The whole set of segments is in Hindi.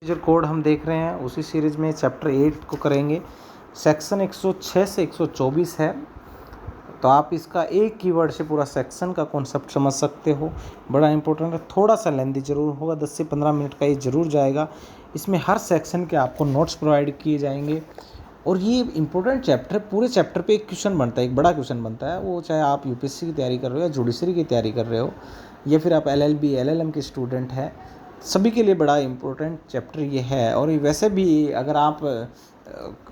जो कोड हम देख रहे हैं उसी सीरीज़ में चैप्टर 8 को करेंगे। सेक्शन 106 से 124 है, तो आप इसका एक कीवर्ड से पूरा सेक्शन का कॉन्सेप्ट समझ सकते हो। बड़ा इंपॉर्टेंट है, थोड़ा सा लेंथी जरूर होगा, 10 से 15 मिनट का ये जरूर जाएगा। इसमें हर सेक्शन के आपको नोट्स प्रोवाइड किए जाएंगे और ये इंपॉर्टेंट चैप्टर, पूरे चैप्टर पे एक क्वेश्चन बनता है, एक बड़ा क्वेश्चन बनता है। वो चाहे आप यूपीएससी की तैयारी कर रहे हो या जुडिशरी की तैयारी कर रहे हो या फिर आप एलएलबी एलएलएम के स्टूडेंट हैं, सभी के लिए बड़ा इम्पोर्टेंट चैप्टर ये है। और वैसे भी अगर आप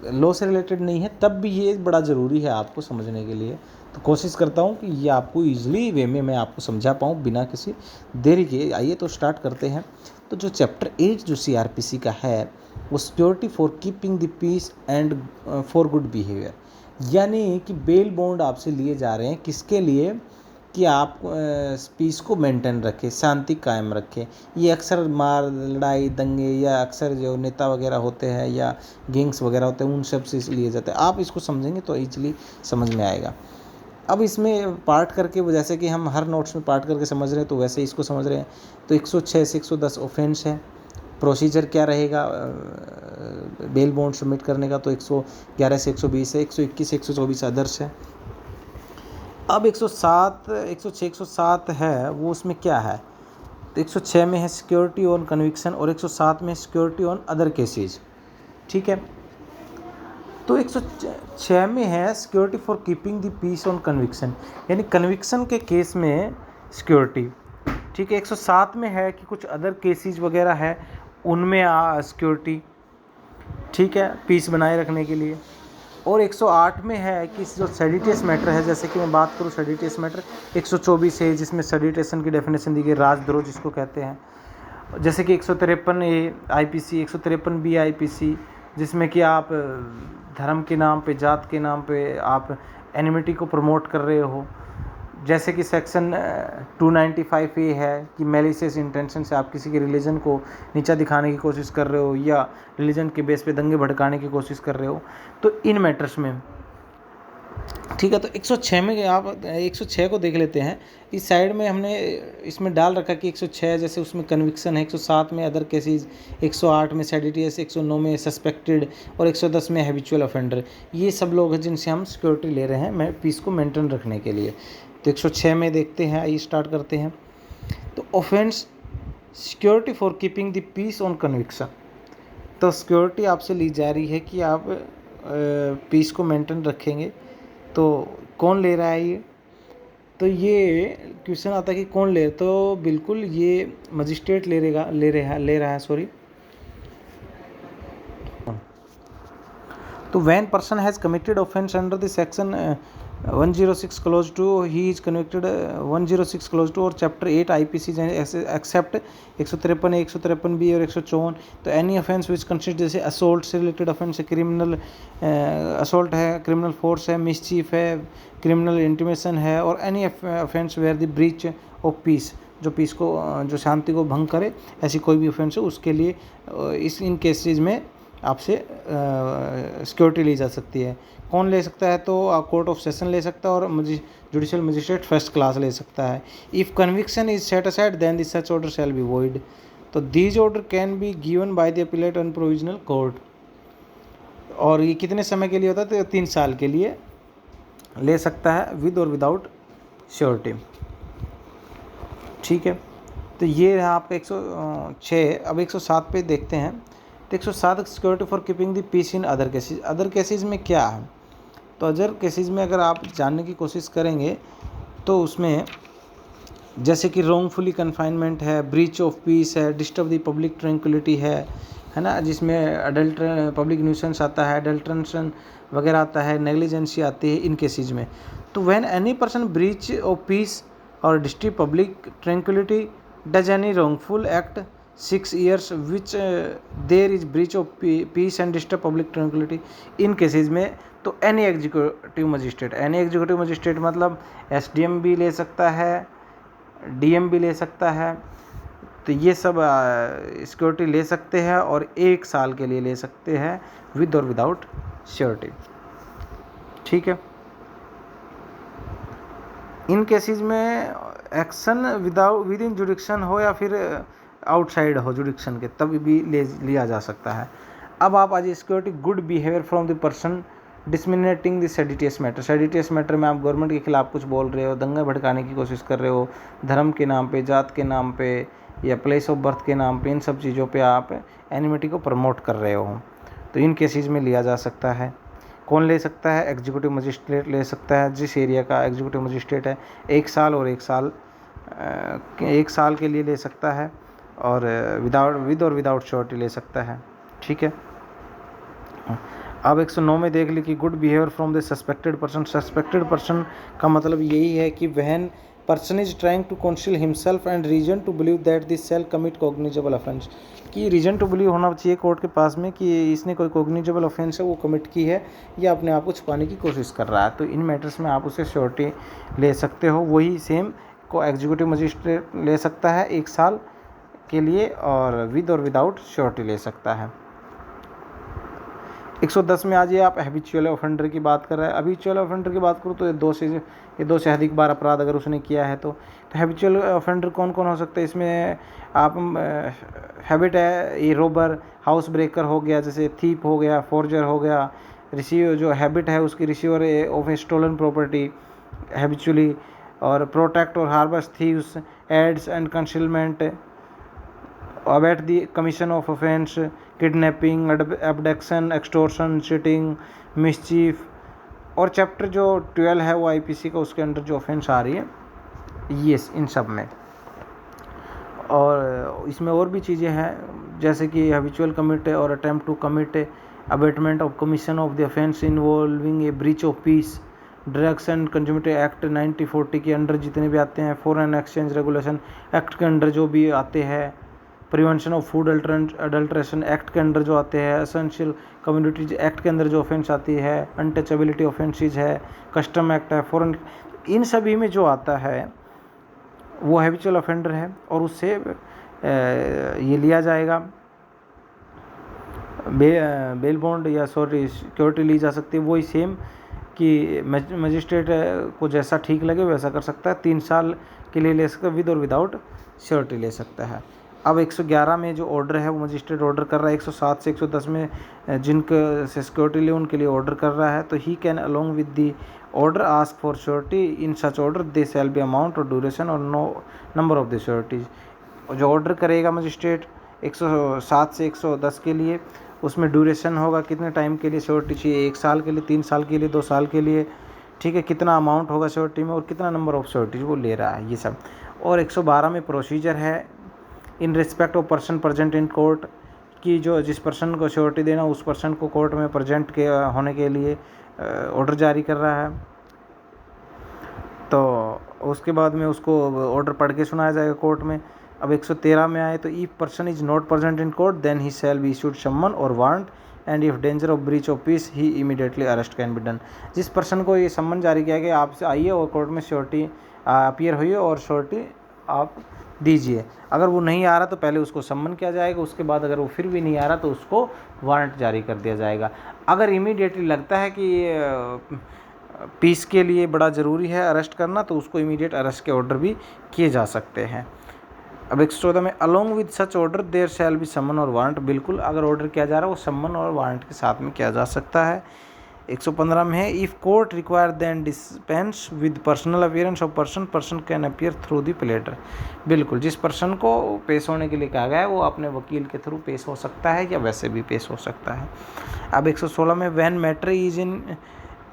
लॉ से रिलेटेड नहीं है तब भी ये बड़ा ज़रूरी है आपको समझने के लिए। तो कोशिश करता हूँ कि ये आपको ईजिली वे में मैं आपको समझा पाऊँ बिना किसी देरी के। आइए तो स्टार्ट करते हैं। तो जो चैप्टर 8 जो सीआरपीसी का है वो security for keeping the peace and for good behaviour, यानी कि बेल बॉन्ड आपसे लिए जा रहे हैं किसके लिए कि आप पीस को मेंटेन रखें, शांति कायम रखें। ये अक्सर मार लड़ाई दंगे या अक्सर जो नेता वगैरह होते हैं या गैंग्स वगैरह होते हैं उन सब से लिए जाते हैं। आप इसको समझेंगे तो ईजिली समझ में आएगा। अब इसमें पार्ट करके वो जैसे कि हम हर नोट्स में पार्ट करके समझ रहे हैं तो वैसे ही इसको समझ रहे हैं। तो 106 से 110 ऑफेंस है। प्रोसीजर क्या रहेगा बेल बॉन्ड सबमिट करने का, तो 111 से 120 है, 121 से 124 अदर्स है। अब 107 106 107 है वो उसमें क्या है, तो 106 में है सिक्योरिटी ऑन कन्विक्शन और 107 में सिक्योरिटी ऑन अदर केसेज। ठीक है, तो 106 में है security for keeping the peace on conviction, यानी कन्विक्शन के केस में सिक्योरिटी। ठीक है, 107 में है कि कुछ अदर केसेज वगैरह है उनमें सिक्योरिटी, ठीक है, पीस बनाए रखने के लिए। और 108 में है कि जो सेडिटियस मैटर है, जैसे कि मैं बात करूँ सेडिटियस मैटर 124 है जिसमें सेडिटेशन की डेफिनेशन दी गई, राजद्रोह जिसको कहते हैं। जैसे कि 153A आईपीसी, 153B आईपीसी, जिसमें कि आप धर्म के नाम पे, जात के नाम पे आप एनिमिटी को प्रमोट कर रहे हो। जैसे कि सेक्शन 295A है कि मैलिशियस इंटेंशन से आप किसी के रिलीजन को नीचा दिखाने की कोशिश कर रहे हो या रिलीजन के बेस पे दंगे भड़काने की कोशिश कर रहे हो, तो इन मैटर्स में। ठीक है, तो 106 में आप 106 को देख लेते हैं। इस साइड में हमने इसमें डाल रखा कि 106 जैसे उसमें कन्विक्शन है, 107 में अदर केसेस, 108 में सेडिटियस, 109 में सस्पेक्टेड और 110 में हैबिचुअल ऑफेंडर। ये सब लोग हैं जिनसे हम सिक्योरिटी ले रहे हैं पीस को मेंटेन रखने के लिए। तो 106 में देखते हैं, आइए स्टार्ट करते हैं। तो offence security for keeping the peace on conviction, तो सिक्योरिटी आपसे ली जा रही है कि आप पीस को मेंटेन रखेंगे। तो कौन ले रहा है ये, तो ये क्वेश्चन आता है कि कौन ले, तो बिल्कुल ये मजिस्ट्रेट ले रहा है सॉरी। तो when person has committed offence under the section 106 close 2 he is convicted 106 close 2 और chapter 8 IPC accept 153A 153B और 154। तो एनी ऑफेंस विच कंसिस्ट, जैसे असोल्ट से रिलेटेड ऑफेंस है, क्रिमिनल असोल्ट है, क्रिमिनल फोर्स है, मिसचीफ है, क्रिमिनल इंटीमेशन है, और any offence where the breach of peace, जो पीस को जो शांति को भंग करे, ऐसी कोई भी ऑफेंस है उसके लिए इन केसेज में आपसे सिक्योरिटी ली जा सकती है। कौन ले सकता है, तो कोर्ट ऑफ सेशन ले सकता है और जुडिशियल मजिस्ट्रेट फर्स्ट क्लास ले सकता है। If conviction is set aside then the such order shall be void. तो these order can be given by the appellate and provisional court. और ये कितने समय के लिए होता है, तो 3 साल के लिए ले सकता है विद और विदाउट श्योरिटी। ठीक है, तो ये है आपका 106। अब 107 पे देखते हैं। तो 107 security for keeping the peace in other cases. Other cases में क्या है, तो अदर केसेज में अगर आप जानने की कोशिश करेंगे तो उसमें जैसे कि रॉन्गफुली कन्फाइनमेंट है, ब्रीच ऑफ पीस है, डिस्टर्ब द पब्लिक ट्रैंक्विलिटी है ना, जिसमें अडल्ट्रेशन पब्लिक न्यूसेंस आता है, अडल्ट्रेशन वगैरह आता है, नेग्लिजेंसी आती है इन केसेज में। तो when any person breach of peace और disturb public tranquillity does any wrongful act 6 years which there is breach of peace and disturb public tranquility in cases में, तो एनी एग्जीक्यूटिव मजिस्ट्रेट मतलब एसडीएम भी ले सकता है, डीएम भी ले सकता है। तो ये सब सिक्योरिटी ले सकते हैं और 1 साल के लिए ले सकते हैं विद और विदाउट श्योरिटी। ठीक है, इन केसेज में एक्शन विद इन जुडिक्शन हो या फिर आउटसाइड हो जुडिक्शन के, तब भी लिया जा सकता है। अब आप आज security good behaviour from the person disseminating the seditious matter. Seditious matter में आप गवर्नमेंट के खिलाफ कुछ बोल रहे हो, दंगा भड़काने की कोशिश कर रहे हो, धर्म के नाम पे, जात के नाम पे या प्लेस ऑफ बर्थ के नाम पे, इन सब चीज़ों पे आप एनिमिटी को प्रमोट कर रहे हो, तो इन केसेस में लिया जा सकता है। कौन ले सकता है? एग्जीक्यूटिव मजिस्ट्रेट ले सकता है। जिस एरिया का एग्जीक्यूटिव मजिस्ट्रेट है 1 साल और 1 साल के लिए ले सकता है, और विद और विदाउट श्योरिटी ले सकता है। ठीक है। अब 109 में देख ली कि good behaviour from the suspected person. Suspected person का मतलब यही है कि when person is trying to conceal himself and reason to believe that this shall commit cognizable offence, कि रीजन टू बिलीव होना चाहिए कोर्ट के पास में कि इसने कोई कॉग्निजेबल ऑफेंस है वो कमिट की है या अपने आप को छुपाने की कोशिश कर रहा है, तो इन मैटर्स में आप उसे श्योरिटी ले सकते हो। वही सेम को एग्जीक्यूटिव मजिस्ट्रेट ले सकता है 1 साल के लिए, और विद और विदाउट श्योरिटी ले सकता है। 110 में आज ये आप हैबिचुअल ऑफेंडर की बात कर रहे हैं। हैबिचुअल ऑफेंडर की बात करूँ तो ये 2 से अधिक बार अपराध अगर उसने किया है तो हैबिचुअल ऑफेंडर कौन कौन हो सकते हैं? इसमें आप हैबिट है, ये रोबर, हाउस ब्रेकर हो गया, जैसे थीप हो गया, फोर्जर हो गया, रिसीव जो हैबिट है उसकी receiver of a stolen property habitually, और प्रोटेक्ट और harbours thieves, aids and concealment, abet the commission of offence, kidnapping, abduction, extortion, cheating, mischief, और चैप्टर जो 12 है वो आईपीसी का, उसके अंडर जो ऑफेंस आ रही है ये इन सब में। और इसमें और भी चीज़ें हैं जैसे कि हैबिचुअल कमिट और attempt to commit, abetment of commission of the offence involving a breach of peace, drugs and cosmetics act 1940 के अंडर जितने भी आते हैं, फॉरेन एक्सचेंज रेगुलेशन एक्ट के अंडर जो भी आते हैं, prevention of food adulteration act के अंडर जो आते हैं, एसेंशियल कम्युनिटीज एक्ट के अंदर जो ऑफेंस आती है, अनटचेबिलिटी ऑफेंसेज है, कस्टम एक्ट है, फॉरेन, इन सभी में जो आता है वो हैबिचुअल ऑफेंडर है, और उससे ये लिया जाएगा, बेल बॉन्ड या सिक्योरिटी ली जा सकती है। वही सेम कि मजिस्ट्रेट को जैसा ठीक लगे वैसा कर सकता है। 3 साल के लिए ले सकता है, विद और विदाउट श्योरिटी ले सकता है। अब 111 में जो ऑर्डर है वो मजिस्ट्रेट ऑर्डर कर रहा है। 107 से 110 में जिनके से सिक्योरिटी ले उनके लिए ऑर्डर कर रहा है, तो he can along with the order ask for surety in such order they shall be amount और ड्यूरेशन और नंबर ऑफ द श्योरिटीज। जो ऑर्डर करेगा मजिस्ट्रेट 107 से 110 के लिए, उसमें ड्यूरेशन होगा कितने टाइम के लिए श्योरिटी चाहिए, 1 साल के लिए, 3 साल के लिए, 2 साल के लिए, ठीक है, कितना अमाउंट होगा श्योरिटी में और कितना नंबर ऑफ श्योरिटीज वो ले रहा है, ये सब। और 112 में प्रोसीजर है in respect of person present in court, कि जो जिस पर्सन को श्योरिटी देना उस पर्सन को कोर्ट में प्रेजेंट के होने के लिए ऑर्डर जारी कर रहा है। तो उसके बाद में उसको ऑर्डर पढ़ के सुनाया जाएगा कोर्ट में। अब 113 में आए तो if person is not present in court then he shall be issued summon और warrant and if danger of breach of peace he immediately arrest can be done. जिस पर्सन को ये सम्मन जारी किया गया आपसे आइए और कोर्ट में श्योरिटी अपीयर होइए और श्योरिटी आप दीजिए, अगर वो नहीं आ रहा तो पहले उसको सम्मन किया जाएगा, उसके बाद अगर वो फिर भी नहीं आ रहा तो उसको वारंट जारी कर दिया जाएगा। अगर इमीडिएटली लगता है कि पीस के लिए बड़ा ज़रूरी है अरेस्ट करना तो उसको इमीडिएट अरेस्ट के ऑर्डर भी किए जा सकते हैं। अब 114 में along with such order there shall be summon और वारंट, बिल्कुल अगर ऑर्डर किया जा रहा है वो सम्मन और वारंट के साथ में किया जा सकता है। 115 में है if court require then dispense with personal appearance of person can appear through the pleader, बिल्कुल जिस पर्सन को पेश होने के लिए कहा गया है वो अपने वकील के थ्रू पेश हो सकता है या वैसे भी पेश हो सकता है। अब 116 में when matter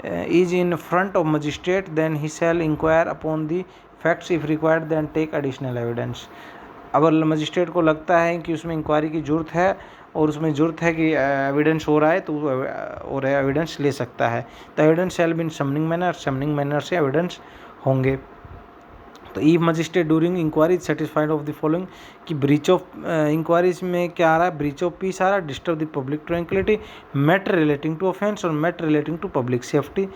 is in front of magistrate then he shall inquire upon the facts if required then take additional evidence। अगर मजिस्ट्रेट को लगता है कि उसमें इंक्वायरी की ज़रूरत है और उसमें ज़रूरत है कि एविडेंस हो रहा है तो और एविडेंस ले सकता है। तो evidence shall be in summoning manner से एविडेंस होंगे। तो ई magistrate during inquiry satisfied of the following, कि ब्रीच ऑफ इंक्वायरीज में क्या आ रहा है, ब्रीच ऑफ पीस आ रहा है, disturb the public tranquillity, matter relating to offence और matter relating to public safety,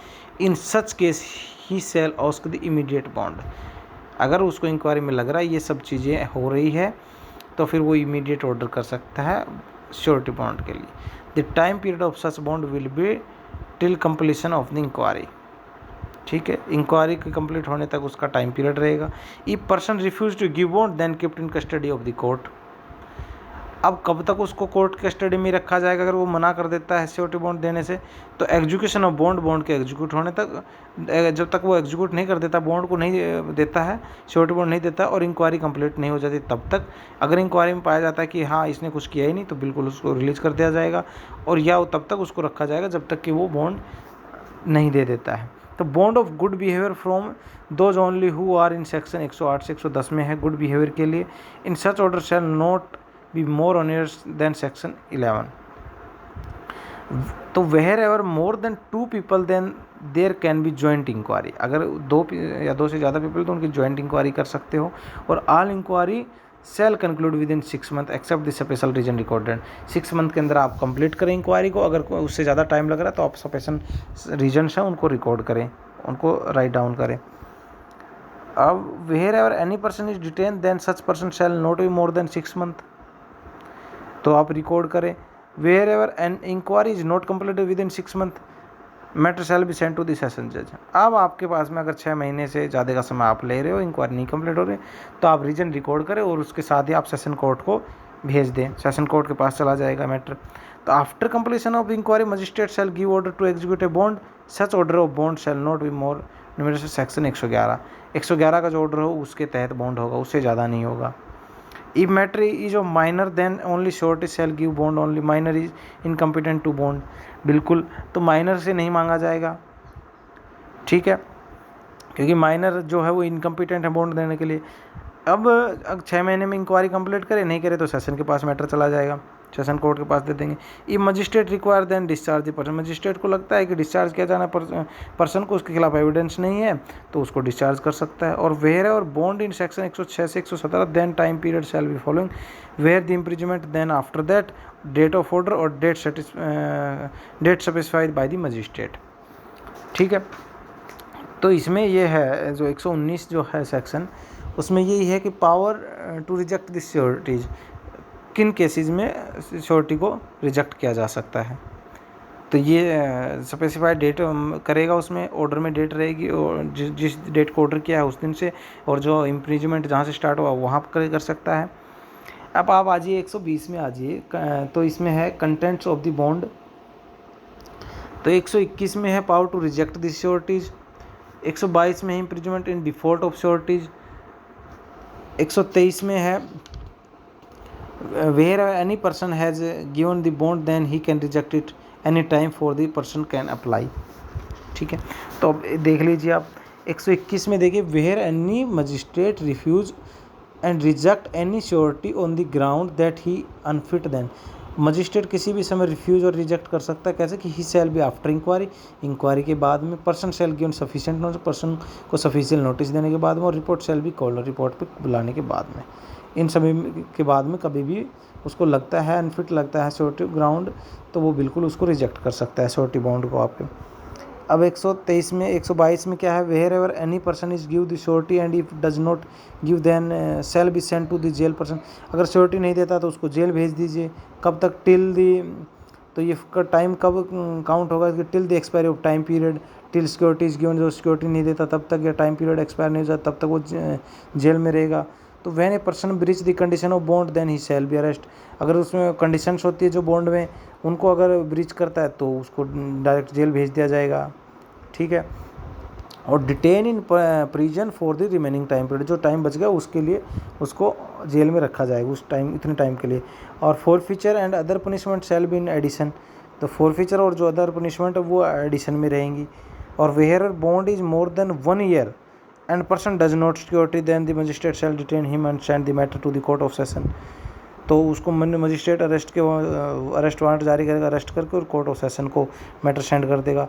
in such case he shall ask the immediate bond. अगर उसको इंक्वायरी में लग रहा है ये सब चीज़ें हो रही है तो फिर वो इमीडिएट ऑर्डर कर सकता है श्योरिटी बॉन्ड के लिए। The time period of such bond will be till completion of the inquiry, ठीक है, इंक्वायरी के कंप्लीट होने तक उसका टाइम पीरियड रहेगा। If person refuse to give bond then kept in custody of the court, अब कब तक उसको कोर्ट कस्टडी में रखा जाएगा? अगर वो मना कर देता है श्योरिटी बॉन्ड देने से, तो एग्जीक्यूशन ऑफ बॉन्ड के एग्जीक्यूट होने तक, जब तक वो एग्जीक्यूट नहीं कर देता, बॉन्ड को नहीं देता है, श्योरिटी बॉन्ड नहीं देता और इंक्वायरी कंप्लीट नहीं हो जाती तब तक, अगर इंक्वायरी में पाया जाता है कि हाँ इसने कुछ किया ही नहीं, तो बिल्कुल उसको रिलीज कर दिया जाएगा, और या तब तक उसको रखा जाएगा जब तक कि वो बॉन्ड नहीं दे देता है। तो bond of good behaviour from those only who are in section 108 से 110 में है गुड बिहेवियर के लिए। In such order shall not be more onerous than section 11। तो wherever more than 2 people then there can be joint inquiry. अगर 2 या 2 से ज़्यादा पीपल तो उनकी ज्वाइंट इंक्वायरी कर सकते हो। और all inquiry shall conclude within 6 month except the special reason recorded. 6 month के अंदर आप कंप्लीट करें इंक्वायरी को। अगर उससे ज़्यादा टाइम लग रहा है तो आप स्पेशल रीजन्स हैं उनको रिकॉर्ड करें, उनको राइट डाउन करें। अब wherever any person is detain then such person shall not be more than 6 month, तो आप रिकॉर्ड करें। Wherever an inquiry is not completed within 6 month matter shall be send to the session जज। अब आपके पास में अगर 6 महीने से ज़्यादा का समय आप ले रहे हो, इंक्वायरी नहीं कंप्लीट हो रही, तो आप रीजन रिकॉर्ड करें और उसके साथ ही आप सेशन कोर्ट को भेज दें, सेशन कोर्ट के पास चला जाएगा मैटर। तो after completion of inquiry magistrate shall give order to execute a bond, such order of bond shall not be more numeration section 111 का जो ऑर्डर हो उसके तहत बॉन्ड होगा, उससे ज़्यादा नहीं होगा। If matter is of minor then only surety shall give bond only minor is incompetent to bond। बिल्कुल, तो माइनर से नहीं मांगा जाएगा, ठीक है, क्योंकि माइनर जो है वो इनकम्पिटेंट है बॉन्ड देने के लिए। अब 6 महीने में इंक्वायरी कंप्लीट करे, नहीं करे तो सेशन के पास मैटर चला जाएगा, सेशन कोर्ट के पास दे देंगे। ई magistrate require then discharge the person. Magistrate को लगता है कि डिस्चार्ज किया जाना पर्सन को, उसके खिलाफ एविडेंस नहीं है, तो उसको डिस्चार्ज कर सकता है। और वेयर और बॉन्ड इन सेक्शन 106 से 117 then time period shall be following where the imprisonment then after that date of order और date specified by the magistrate, ठीक है। तो इसमें ये है जो 119 जो है सेक्शन, उसमें यही है कि power to reject this sureties, किन केसेस में श्योरिटी को रिजेक्ट किया जा सकता है। तो ये स्पेसिफाइड डेट करेगा, उसमें ऑर्डर में डेट रहेगी और जिस डेट को ऑर्डर किया है उस दिन से, और जो इम्प्रीजमेंट जहाँ से स्टार्ट हुआ वहाँ पर कर सकता है। अब आप आ जाइए 120 में आ जाइए, तो इसमें है कंटेंट्स ऑफ द बॉन्ड। तो 121 में है power to reject this sureties. 122 में है imprisonment in default of sureties. 123 में है where any person has given the bond then he can reject it any time for the person can apply, ठीक है। तो अब देख लीजिए आप 121 में देखिए, where any magistrate refuse and reject any surety on the ground that he unfit then। Magistrate किसी भी समय रिफ्यूज़ और रिजेक्ट कर सकता है, कैसे कि ही शैल बी आफ्टर इंक्वायरी के बाद में, person shall given sufficient notice, person को सफिशिएंट नोटिस देने के बाद में, और report shall be called, report पे बुलाने के बाद में। इन सभी के बाद में कभी भी उसको लगता है अनफिट लगता है श्योरिटी ग्राउंड, तो वो बिल्कुल उसको रिजेक्ट कर सकता है श्योरिटी बॉन्ड को आपके। अब 122 में क्या है, wherever any person is give the surety and if does not give then shall be send to the jail person. अगर श्योरिटी नहीं देता तो उसको जेल भेज दीजिए। कब तक? टिल दी, तो ये टाइम कब काउंट होगा कि till the expiry of time period, till security is given, जो सिक्योरिटी नहीं देता तब तक, या टाइम पीरियड एक्सपायर नहीं हो जाता तब तक वो जेल में रहेगा। तो when a person breach the condition of bond then he shall be arrest. अगर उसमें कंडीशंस होती है जो बॉन्ड में, उनको अगर ब्रीच करता है तो उसको डायरेक्ट जेल भेज दिया जाएगा, ठीक है। और detain in prison for the remaining time period, जो टाइम बच गया उसके लिए उसको जेल में रखा जाएगा उस टाइम, इतने टाइम के लिए। और forfeiture and other punishment shall be in addition, तो फॉरफीचर और जो अदर पनिशमेंट है वो एडिशन में रहेंगी। और where bond is more than 1 year and person does not security then the magistrate shall detain him and send the matter to the court of session। तो उसको मजिस्ट्रेट अरेस्ट वारंट जारी करेगा, अरेस्ट करके और कोर्ट ऑफ सेशन को मैटर सेंड कर देगा।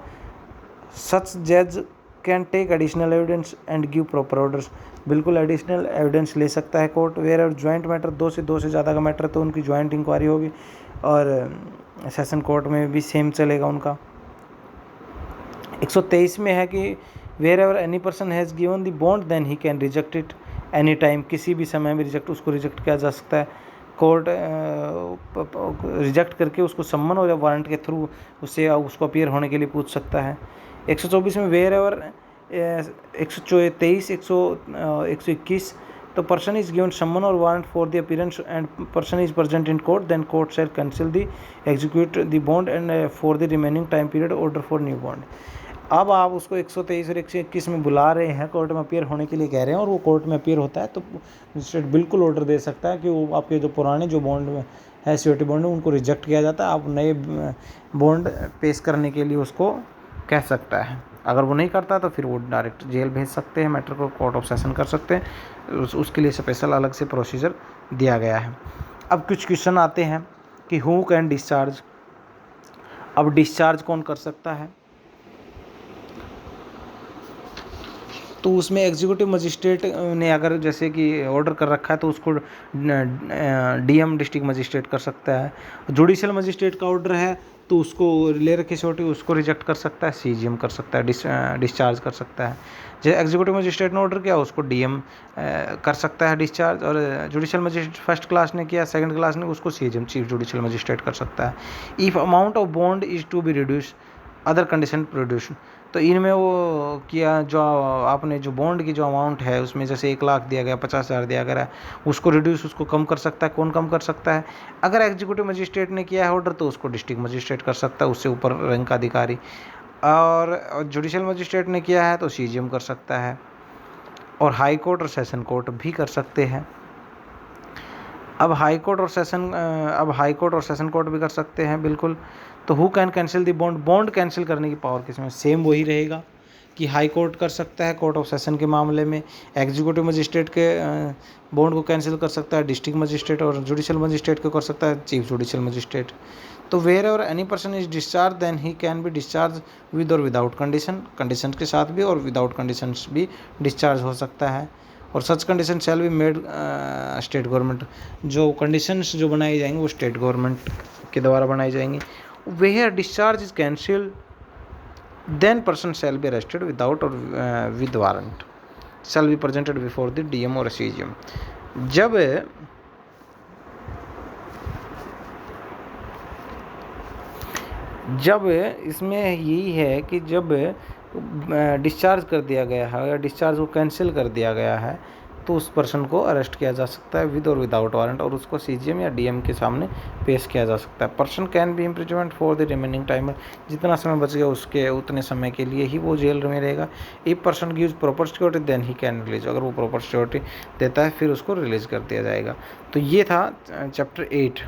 सच जज can take additional evidence and give proper orders, बिल्कुल एडिशनल एविडेंस ले सकता है कोर्ट। वेयर और ज्वाइंट मैटर, 2 से ज़्यादा का मैटर तो उनकी ज्वाइंट इंक्वायरी होगी, और सेशन कोर्ट में भी सेम चलेगा उनका। 123 में है कि wherever any person has given the bond then he can reject it any time, किसी भी समय में उसको रिजेक्ट किया जा सकता है। कोर्ट रिजेक्ट करके उसको सम्मन और वारंट के थ्रू उसको अपीयर होने के लिए पूछ सकता है। 124 में वेयर एवर 123, 121 तो पर्सन इज गिवन समन और warrant for the appearance and person is present in court, then court shall cancel the execute the bond and for the remaining time period order for new bond. अब आप उसको 123 और 121 में बुला रहे हैं, कोर्ट में अपीयर होने के लिए कह रहे हैं और वो कोर्ट में अपीयर होता है, तो मजिस्ट्रेट बिल्कुल ऑर्डर दे सकता है कि वो आपके जो पुराने जो बॉन्ड है, सिक्योरिटी बॉन्ड, उनको रिजेक्ट किया जाता है, आप नए बॉन्ड पेश करने के लिए उसको कह सकता है। अगर वो नहीं करता तो फिर वो डायरेक्ट जेल भेज सकते हैं, मैटर को कोर्ट ऑफ सेशन कर सकते हैं, उसके लिए स्पेशल अलग से प्रोसीजर दिया गया है। अब कुछ क्वेश्चन आते हैं कि हु कैन डिस्चार्ज। अब डिस्चार्ज कौन कर सकता है, तो उसमें एग्जीक्यूटिव मजिस्ट्रेट ने अगर जैसे कि ऑर्डर कर रखा है तो उसको डीएम डिस्ट्रिक्ट मजिस्ट्रेट कर सकता है। जुडिशियल मजिस्ट्रेट का ऑर्डर है तो उसको ले रखी छोटी, उसको रिजेक्ट कर सकता है, सीजीएम कर सकता है, डिस्चार्ज कर सकता है। जैसे एग्जीक्यूटिव मजिस्ट्रेट ने ऑर्डर किया उसको डीएम कर सकता है डिस्चार्ज, और जुडिशियल मजिस्ट्रेट फर्स्ट क्लास ने किया, सेकंड क्लास ने, उसको सीजीएम चीफ जुडिशियल मजिस्ट्रेट कर सकता है। If amount of bond is to be reduce other condition produce, तो इनमें वो किया जो आपने जो बॉन्ड की जो अमाउंट है उसमें जैसे 1 लाख दिया गया, 50,000 दिया गया, उसको रिड्यूस, उसको कम कर सकता है। कौन कम कर सकता है? अगर एग्जीक्यूटिव मजिस्ट्रेट ने किया है ऑर्डर तो उसको डिस्ट्रिक्ट मजिस्ट्रेट कर सकता है, उससे ऊपर रैंक का अधिकारी, और जुडिशियल मजिस्ट्रेट ने किया है तो सीजीएम कर सकता है, और हाई कोर्ट और सेशन कोर्ट भी कर सकते हैं। अब हाई कोर्ट और सेशन कोर्ट भी कर सकते हैं बिल्कुल। तो who can cancel the bond, bond cancel करने की पावर किसमें? सेम वही रहेगा कि हाई कोर्ट कर सकता है कोर्ट ऑफ सेशन के मामले में, एग्जीक्यूटिव मजिस्ट्रेट के बॉन्ड को कैंसिल कर सकता है डिस्ट्रिक्ट मजिस्ट्रेट, और जुडिशियल मजिस्ट्रेट को कर सकता है चीफ जुडिशियल मजिस्ट्रेट। तो wherever any person is discharge then he can be discharge with और विदाउट कंडीशन, कंडीशन के साथ भी और विदाउट कंडीशंस भी डिस्चार्ज हो सकता है। और such condition shall be made state government, जो कंडीशंस जो बनाई जाएंगी वो स्टेट गवर्नमेंट के द्वारा बनाई जाएंगी। Where discharge is cancel then person shall be arrested without और with warrant, shall be presented before the DM और सीजीएम। जब इसमें यही है कि जब डिस्चार्ज कर दिया गया है या डिस्चार्ज को कैंसिल कर दिया गया है तो उस पर्सन को अरेस्ट किया जा सकता है विद और विदाउट वारंट, और उसको सीजीएम या डीएम के सामने पेश किया जा सकता है। Person can be imprisonment for the remaining time, जितना समय बच गया उसके उतने समय के लिए ही वो जेल में रहेगा। If person gives proper security then he can release, अगर वो प्रॉपर सिक्योरिटी देता है फिर उसको रिलीज कर दिया जाएगा। तो ये था चैप्टर 8।